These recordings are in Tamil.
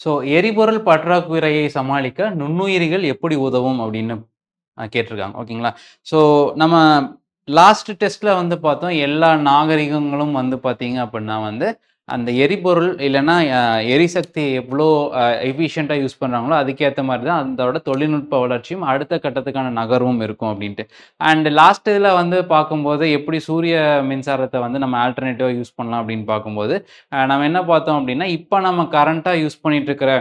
ஸோ எரிபொருள் பற்றாக்குறையை சமாளிக்க நுண்ணுயிரிகள் எப்படி உதவும் அப்படின்னு கேட்டிருக்காங்க. ஓகேங்களா? ஸோ நம்ம லாஸ்ட் டெஸ்ட்ல வந்து பார்த்தோம். எல்லா நாகரிகங்களும் வந்து பார்த்தீங்க அப்படின்னா வந்து, அந்த எரிபொருள் இல்லன்னா எரிசக்தி எவ்வளோ எஃபிஷியன்ட்டா யூஸ் பண்றாங்களோ, அதுக்கேத்த மாரி தான் அதோட தொழில்நுட்ப வளர்ச்சியும், அடுத்த கட்டத்துக்கான நகர்வும் இருக்கும் அப்படின்ட்டு. அண்ட் லாஸ்ட் இதுல வந்து பார்க்கும்போது, எப்படி சூரிய மின்சாரத்த வந்து நம்ம ஆல்டர்னேட்டிவா யூஸ் பண்ணலாம் அப்படின்னு பார்க்கும்போது, நம்ம என்ன பார்த்தோம் அப்படின்னா, இப்ப நம்ம கரண்ட்டா யூஸ் பண்ணிட்டு இருக்கிற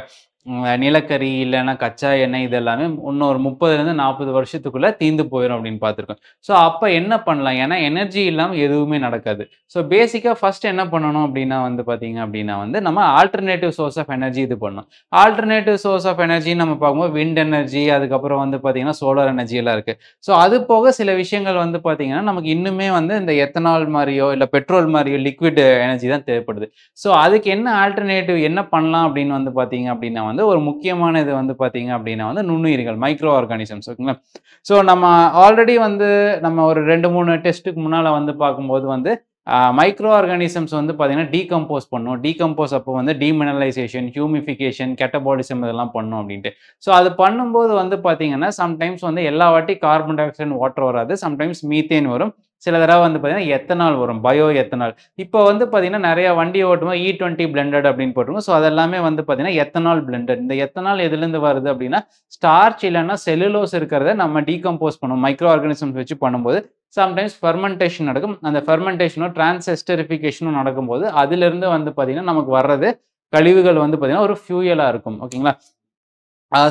நிலக்கரி இல்லன்னா கச்சா எண்ணெய் இது எல்லாமே இன்னும் ஒரு 30லேருந்து 40 வருஷத்துக்குள்ள தீர்ந்து போயிரும் அப்படின்னு பார்த்துருக்கோம். ஸோ அப்ப என்ன பண்ணலாம்? ஏன்னா எனர்ஜி இல்லாம எதுவுமே நடக்காது. ஸோ பேசிக்கா ஃபர்ஸ்ட் என்ன பண்ணணும் அப்படின்னா வந்து பார்த்தீங்க அப்படின்னா வந்து, நம்ம ஆல்டர்னேட்டிவ் சோர்ஸ் ஆஃப் எனர்ஜி இது பண்ணணும். ஆல்டர்னேட்டிவ் சோர்ஸ் ஆஃப் எனர்ஜின்னு நம்ம பார்க்கும்போது விண்ட் எனர்ஜி, அதுக்கப்புறம் வந்து பார்த்தீங்கன்னா சோலார் எனர்ஜி எல்லாம் இருக்கு. ஸோ அது போக சில விஷயங்கள் வந்து பார்த்தீங்கன்னா, நமக்கு இன்னுமே வந்து இந்த எத்தனால் மாரியோ, இல்ல பெட்ரோல் மாரியோ லிக்விட் எனர்ஜி தான் தேவைப்படுது. ஸோ அதுக்கு என்ன ஆல்டர்னேட்டிவ் என்ன பண்ணலாம் அப்படின்னு வந்து பார்த்தீங்க அப்படின்னா வந்து, ஒரு முக்கியமான இது வந்து பார்த்தீங்க அப்படின்னா வந்து நுண்ணுயிரிகள், மைக்ரோ ஆர்கானிசம்ஸ் ஓகேங்களா? ஸோ நம்ம ஆல்ரெடி வந்து நம்ம ஒரு 2, 3 டெஸ்ட்டுக்கு முன்னால வந்து பார்க்கும்போது வந்து, மைக்ரோ ஆர்கானிசம்ஸ் வந்து பார்த்தீங்கன்னா டீகம்போஸ் பண்ணும். டீகம்போஸ் அப்போ வந்து டீமினரலைசேஷன், ஹியூமிஃபிகேஷன், கெட்டபாலிசம் இதெல்லாம் பண்ணும் அப்படின்ட்டு. ஸோ அது பண்ணும்போது வந்து பார்த்தீங்கன்னா, சம்டைம்ஸ் வந்து எல்லா வாட்டி கார்பன் டை ஆக்சைடு, வாட்டர் வராது. சம்டைம்ஸ் மீத்தேன் வரும். சில தடவ வந்து பார்த்தீங்கன்னா, எத்தனால் வரும். Bio ethanol. இப்போ வந்து பார்த்தீங்கன்னா, நெறைய வண்டி ஓட்டும்போது E20 பிளெண்டட் அப்படின்னு போட்டிருக்கும். ஸோ அதெல்லாமே வந்து பார்த்தீங்கன்னா, எத்தனால் பிளெண்டட். இந்த எத்தனால் எதுலேருந்து வருது அப்படின்னா, ஸ்டார்ச் இல்லன்னா செல்லுலோஸ் இருக்கிறத நம்ம டீகம்போஸ் பண்ணுவோம். மைக்ரோ ஆர்கானிசம்ஸ் வச்சு பண்ணும்போது, சம்டைம்ஸ் ஃபெர்மென்டேஷன் நடக்கும். அந்த ஃபெர்மென்டேஷனோ, டிரான்ஸ் எஸ்டரிஃபிகேஷனோ நடக்கும்போது, அதிலிருந்து வந்து பார்த்தீங்கன்னா, நமக்கு வர்றது கழிவுகள் வந்து பார்த்தீங்கன்னா, ஒரு ஃபியூயலா இருக்கும். ஓகேங்களா?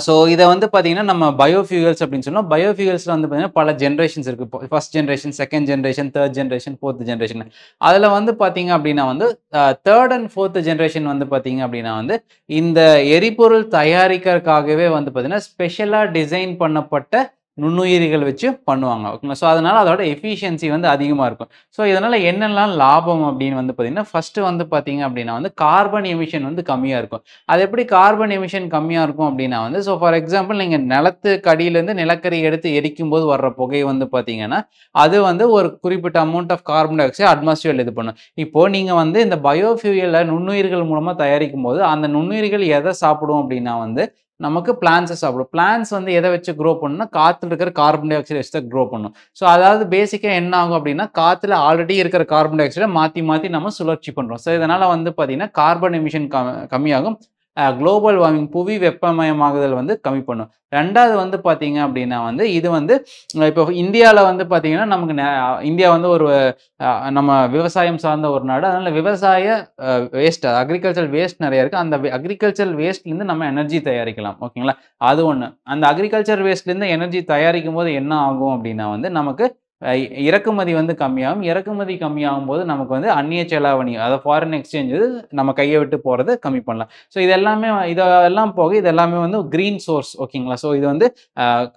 ஸோ இத வந்து பார்த்தீங்கன்னா, நம்ம பயோஃபியூயல்ஸ் அப்படின்னு சொன்னோம். பயோஃபியூயல்ஸ்ல வந்து பார்த்தீங்கன்னா, பல ஜெனரேஷன்ஸ் இருக்கு. இப்போ 1 ஜெனரேஷன், 2ண்ட் ஜெனரேஷன், 3rd ஜெனரேஷன், 4த் ஜெனரேஷன். அதுல வந்து பார்த்தீங்க அப்படின்னா வந்து, 3rd அண்ட் 4த் ஜெனரேஷன் வந்து பார்த்தீங்க அப்படின்னா வந்து, இந்த எரிபொருள் தயாரிக்கிறதுக்காகவே வந்து பார்த்தீங்கன்னா, ஸ்பெஷலா டிசைன் பண்ணப்பட்ட நுண்ணுயிரிகள் வச்சு பண்ணுவாங்க. ஓகேங்களா? ஸோ அதனால அதோட எஃபிஷியன்சி வந்து அதிகமா இருக்கும். ஸோ இதனால என்னெல்லாம் லாபம் அப்படின்னு வந்து பார்த்தீங்கன்னா, ஃபர்ஸ்ட்டு வந்து பார்த்தீங்க அப்படின்னா வந்து, கார்பன் எமிஷன் வந்து கம்மியா இருக்கும். அது எப்படி கார்பன் எமிஷன் கம்மியா இருக்கும் அப்படின்னா வந்து, ஸோ ஃபார் எக்ஸாம்பிள் நீங்க நிலத்துக்கு அடியிலேருந்து நிலக்கரி எடுத்து எரிக்கும்போது வர்ற புகை வந்து பார்த்தீங்கன்னா, அது வந்து ஒரு குறிப்பிட்ட amount of carbon dioxide அட்மாஸ்பியர்ல இது பண்ணும். இப்போ நீங்க வந்து இந்த பயோஃபியூயல நுண்ணுயிர்கள் மூலமா தயாரிக்கும்போது, அந்த நுண்ணுயிர்கள் எத சாப்பிடும் அப்படின்னா வந்து, நமக்கு பிளான்ட்ஸ சாப்பிடும். பிளான்ட்ஸ் வந்து எத வச்சு குரோ பண்ணும்னா, காத்துல இருக்கிற கார்பன் டை ஆக்சைட வச்சு தான் குரோ பண்ணும். ஸோ அதாவது பேசிக்கா என்ன ஆகும் அப்படின்னா, காத்துல ஆல்ரெடி இருக்கிற கார்பன் டை ஆக்சைட மாத்தி மாத்தி நம்ம சுழற்சி பண்றோம். ஸோ இதனால வந்து பார்த்தீங்கன்னா, கார்பன் எமிஷன் கம்மியாகும். குளோபல் வார்மிங் புவி வெப்பமயமாகுதல் வந்து கம்மி பண்ணும். 2வது வந்து பார்த்தீங்க அப்படின்னா வந்து, இது வந்து இப்போ இந்தியால வந்து பார்த்தீங்கன்னா, நமக்கு இந்தியா வந்து ஒரு நம்ம விவசாயம் சார்ந்த ஒரு நாடு. அதனால விவசாய வேஸ்ட் அக்ரிகல்ச்சரல் வேஸ்ட் நெறைய இருக்கு. அந்த அக்ரிகல்ச்சரல் வேஸ்ட்லேருந்து நம்ம எனர்ஜி தயாரிக்கலாம். ஓகேங்களா? அது ஒண்ணு. அந்த அக்ரிகல்ச்சர் வேஸ்ட்லேருந்து எனர்ஜி தயாரிக்கும்போது என்ன ஆகும் அப்படின்னா வந்து, நமக்கு இறக்குமதி வந்து கம்மியாகும். இறக்குமதி கம்மியாகும்போது நமக்கு வந்து அந்நிய செலாவணி, அதாவது ஃபாரின் எக்ஸ்சேஞ்ச் நம்ம கைய விட்டு போறத கம்மி பண்ணலாம். ஸோ இதெல்லாம் போக இது எல்லாமே வந்து கிரீன் சோர்ஸ் ஓகேங்களா? ஸோ இது வந்து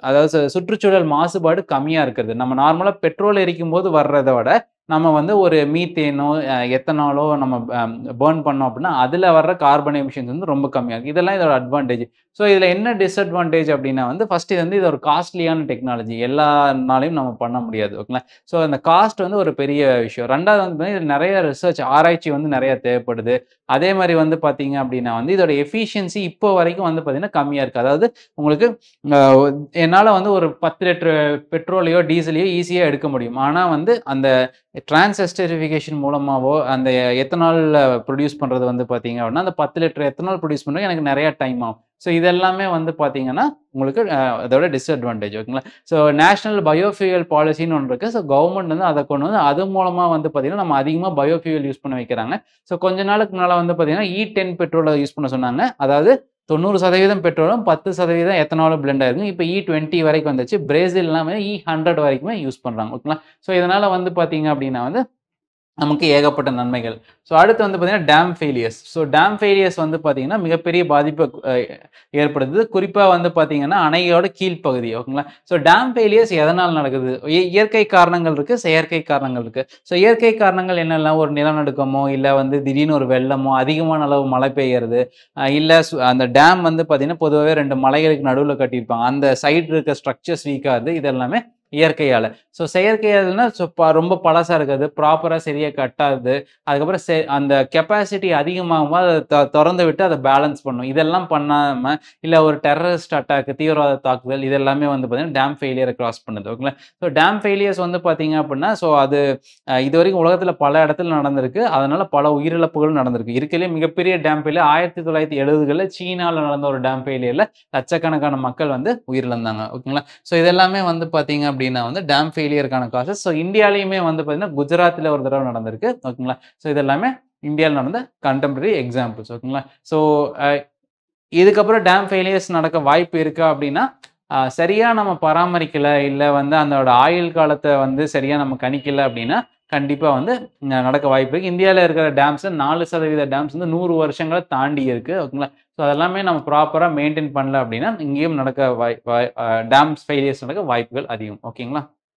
அதாவது சுற்றுச்சூழல் மாசுபாடு கம்மியா இருக்கிறது. நம்ம நார்மலா பெட்ரோல் எரிக்கும்போது வர்றத விட, நம்ம வந்து ஒரு மீத்தேனோ, எத்தனாலோ நம்ம பர்ன் பண்ணோம் அப்படின்னா, அதுல வர்ற கார்பன் எமிஷன்ஸ் வந்து ரொம்ப கம்மியா இருக்கு. இதெல்லாம் இதோட அட்வான்டேஜ். ஸோ இதுல என்ன டிஸ்அட்வான்டேஜ் அப்படின்னா வந்து, ஃபர்ஸ்ட் இது வந்து இது ஒரு காஸ்ட்லியான டெக்னாலஜி. எல்லார்னாலயும் நம்ம பண்ண முடியாது. ஓகேங்களா? ஸோ அந்த காஸ்ட் வந்து ஒரு பெரிய விஷயம். 2வது வந்து இதுல நெறைய ரிசர்ச் ஆராய்ச்சி வந்து நெறைய தேவைப்படுது. அதே மாரி வந்து பார்த்தீங்க அப்படின்னா வந்து, இதோட எஃபிஷியன்சி இப்போ வரைக்கும் வந்து பார்த்தீங்கன்னா கம்மியா இருக்கு. அதாவது உங்களுக்கு அ என்னால வந்து ஒரு 10 லிட்டர் பெட்ரோலையோ, டீசலையோ ஈஸியா எடுக்க முடியும். ஆனா வந்து அந்த டிரான்ஸ் எஸ்டரிஃபிகேஷன் மூலமாவோ, அந்த எத்தனால் புரொடியூஸ் பண்றது வந்து பார்த்தீங்க அப்படின்னா, அந்த 10 லிட்டர் எத்தனால் புரொடியூஸ் பண்றதுக்கு எனக்கு நெறைய டைம் ஆகும். ஸோ இது எல்லாமே வந்து பார்த்தீங்கன்னா, உங்களுக்கு அதோட டிஸ்அட்வான்டேஜ் ஓகேங்களா? ஸோ நேஷனல் பயோஃபியூயல் பாலிசின்னு ஒண்ணு இருக்கு. ஸோ கவர்ன்மெண்ட் வந்து அத கொண்டு வந்து அது மூலமா வந்து பார்த்தீங்கன்னா, நம்ம அதிகமா பயோஃபியூயல் யூஸ் பண்ண வைக்கிறாங்க. ஸோ கொஞ்ச நாளுக்கு முன்னால வந்து பார்த்தீங்கன்னா, E10 பெட்ரோல யூஸ் பண்ண சொன்னாங்க. அதாவது 90% பெட்ரோலும் 10% எத்தனாலும் பிளெண்ட் ஆயிருக்கும். இப்ப E20 வரைக்கும் வந்துருச்சு. பிரேசில்லாம் E100 வரைக்குமே யூஸ் பண்றாங்க. ஓகேங்களா? ஸோ இதனால வந்து பார்த்தீங்க அப்படின்னா வந்து, நமக்கு ஏகப்பட்ட நன்மைகள். ஸோ அடுத்து வந்து பார்த்தீங்கன்னா, dam failures. So dam failures வந்து பார்த்தீங்கன்னா, மிகப்பெரிய பாதிப்ப ஏற்படுத்துது. குறிப்பா வந்து பார்த்தீங்கன்னா, அணையோட கீழ்ப்பகுதி ஓகேங்களா? ஸோ டேம் ஃபெயிலியர்ஸ் எதனால நடக்குது? இயற்கை காரணங்கள் இருக்கு, செயற்கை காரணங்கள் இருக்கு. ஸோ இயற்கை காரணங்கள் என்னெல்லாம்? ஒரு நிலநடுக்கமோ, இல்ல வந்து திடீர்னு ஒரு வெள்ளமோ, அதிகமான அளவு மழை பெய்யறது, இல்ல அந்த டேம் வந்து பார்த்தீங்கன்னா, பொதுவாவே 2 மலைகளுக்கு நடுவுல கட்டியிருப்பாங்க. அந்த சைடு இருக்க ஸ்ட்ரக்சர்ஸ் வீக் ஆகுது. இது எல்லாமே இயற்கையால. ஸோ செயற்கையாலனா ரொம்ப பழசா இருக்காது. ப்ராப்பரா சரியா கட்டாது. அதுக்கப்புறம் அந்த கெப்பாசிட்டி அதிகமாகும்போது அத தொறந்து விட்டு அத பேலன்ஸ் பண்ணும். இதெல்லாம் பண்ணாம, இல்ல ஒரு டெரரிஸ்ட் அட்டாக், தீவிரவாத தாக்குதல் இது எல்லாமே வந்து பார்த்தீங்கன்னா, டேம் ஃபெயிலியர கிராஸ் பண்ணுது. ஓகேங்களா? ஸோ டேம் ஃபெயிலியர்ஸ் வந்து பார்த்தீங்க அப்படின்னா, ஸோ அது இதுவரைக்கும் உலகத்துல பல இடத்துல நடந்திருக்கு. அதனால பல உயிரிழப்புகளும் நடந்திருக்கு. இருக்கறதுலயே மிகப்பெரிய டேம் ஃபெயிலியர் 1970கள்ல சீனால நடந்த ஒரு டேம் ஃபெயிலியர்ல லட்சக்கணக்கான மக்கள் வந்து உயிரிழந்தாங்க. ஓகேங்களா? ஸோ இதெல்லாமே வந்து பார்த்தீங்க அப்படின்னா வந்து டேம் ஃபெயிலியர்க்கான காசஸ். ஸோ இந்தியாலயுமே வந்து பார்த்தீங்கன்னா, குஜராத்ல ஒரு தடவ நடந்திருக்கு. ஓகேங்களா? ஸோ இது எல்லாமே இந்தியால நடந்த கன்டெம்பரரி எக்ஸாம்பிள்ஸ். ஓகேங்களா? ஸோ அ இதுக்கப்புறம் டேம் ஃபெயிலியர்ஸ் நடக்க வாய்ப்பு இருக்கா அப்படின்னா, சரியா நம்ம பராமரிக்கல, இல்ல வந்து அதோட ஆயுள் காலத்த வந்து சரியா நம்ம கணிக்கல அப்படின்னா, கண்டிப்பா வந்து நடக்க வாய்ப்பு இருக்கு. இந்தியால இருக்கிற டேம்ஸ் 4% டேம்ஸ் வந்து 100 வருஷங்கள தாண்டி இருக்கு. ஓகேங்களா? ஸோ அதெல்லாமே நம்ம ப்ராப்பரா மெயின்டெயின் பண்ணல அப்படின்னா, இங்கேயும் நடக்க வாய் வாய் அ டேம்ஸ் ஃபெயிலியர்ஸ் நடக்க வாய்ப்புகள் அதிகம். ஓகேங்களா?